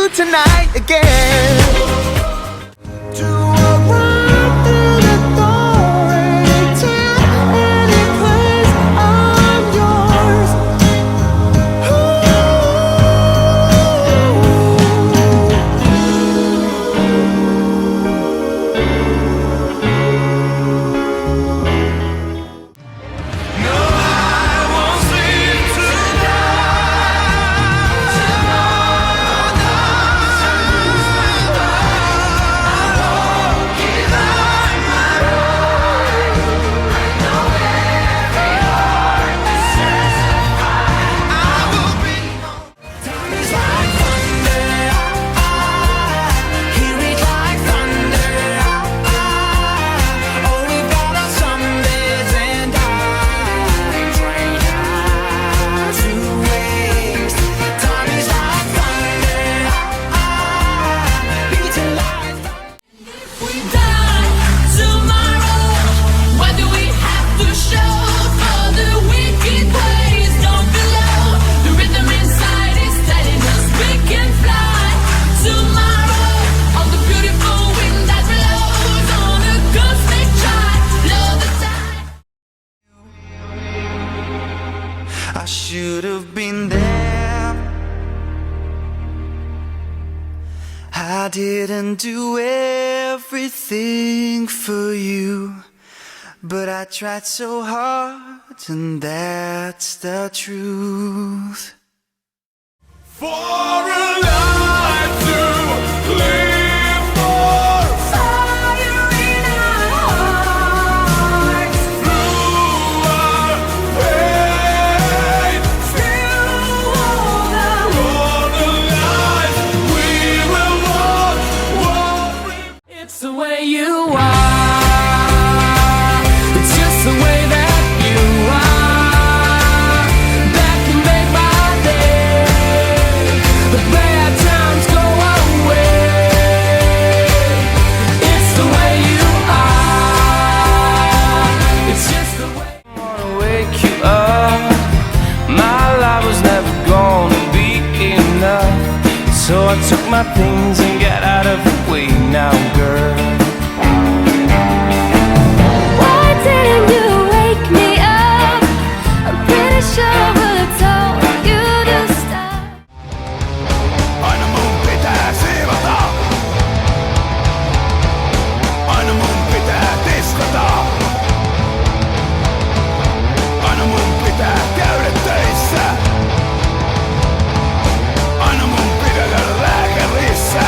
you tonight again. To arrive in authority, any place I'm yours. I should have been there. I didn't do everything for you, but I tried so hard, and that's the truth. For a life to live for, fire in our hearts, through our pain, through all the lives we will walk. It's the way you are, it's just the way that you are, that can make my day. The bad times go away. It's the way you are. It's just the way. I wanna wake you up. My life was never gonna be enough, so I took my things and got out of the way now, girl. Why didn't you wake me up? I'm pretty sure I would've told you to stop. Aina mun pitää siivota. Aina mun pitää tiskata. Aina mun pitää käydä töissä. Aina mun pitää käydä lääkärissä.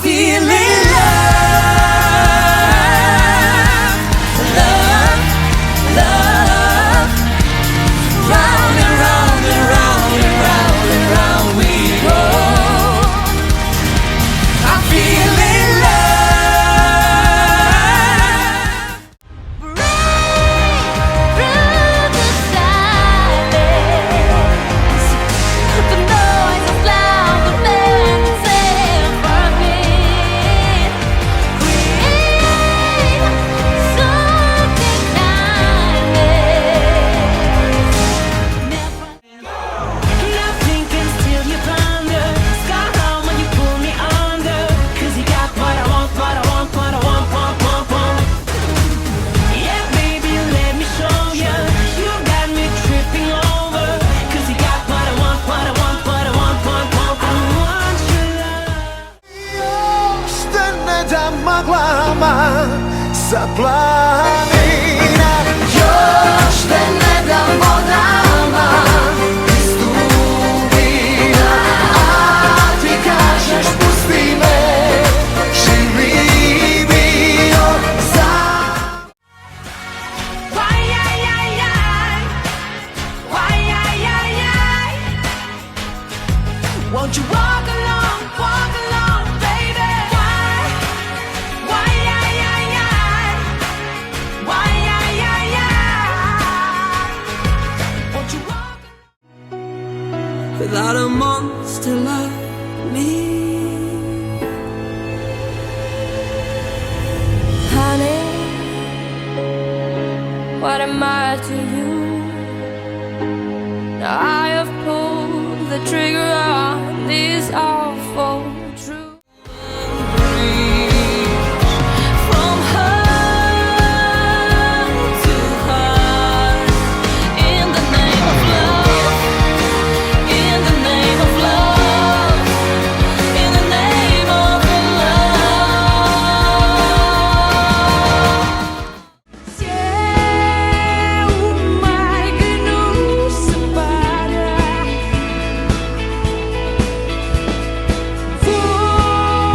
feeling love, love. Round and round and round and round and round we go. I'm feeling love. Through the silence, the noise of loud events in front of me. Create something Nothing can steal your thunder. Sky high when you pull me under. 'Cause you got what I want, what I want, what I want, want. Yeah, baby, let me show you. You got me tripping over. 'Cause you got what I want, what I want, what I want, want. I want your love. Stäneda magłama zaplanina. Još te ne damo nama istuvina. A ti kažeš pusti me, živi bio za. Why, won't you walk along, baby? Why, why, won't you walk? Without a monster like me. honey, what am I to you? Now I have pulled the trigger on this awful truth. From heart to heart, in the name of love, in the name of love, in the name of love. Se uma que nos separa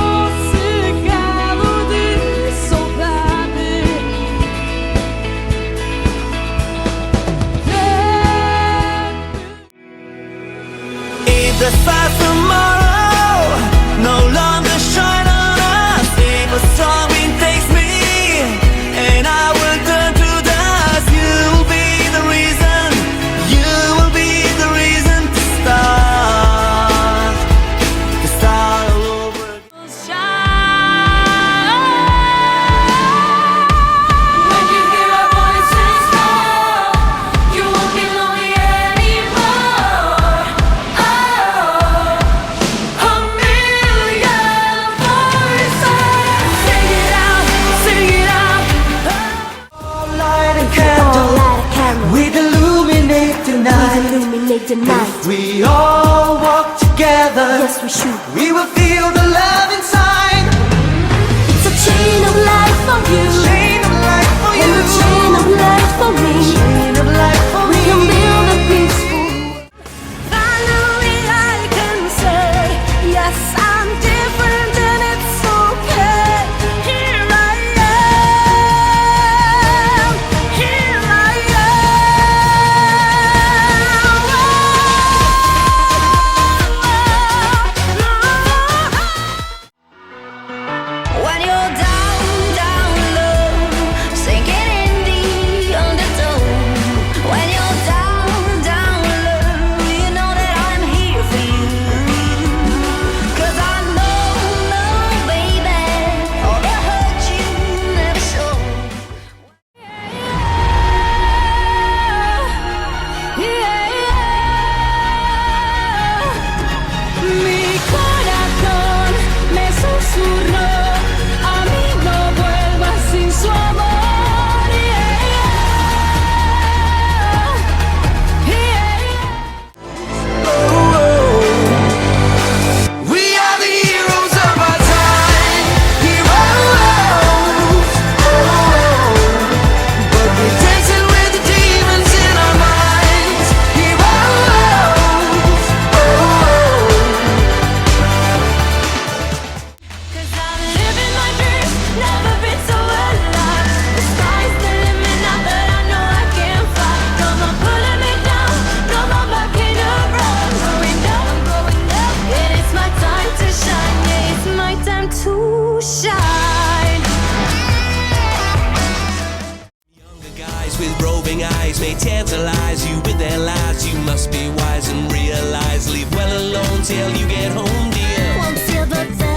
fosse galo de saudade, If the stars tomorrow no longer shine on us, if a storm wind takes me and I will turn to dust, you will be the reason, you will be the reason to start all over. When you hear our voices call, you won't be lonely anymore. Oh, a million voices, sing it out, sing it out. Light a candle, we'd illuminate the night. Illuminate the night. We all walk together, Yes, we should. we will feel the love inside. It's a chain of light for you, Chain of light for and you, a chain of light for me. chain of light for We can me. build a peaceful. Finally, I can say, yes, I'm different and it's okay. Here I am, here I am. fertilize you with their lies. You must be wise and realize. Leave well alone till you get home, dear. Until the day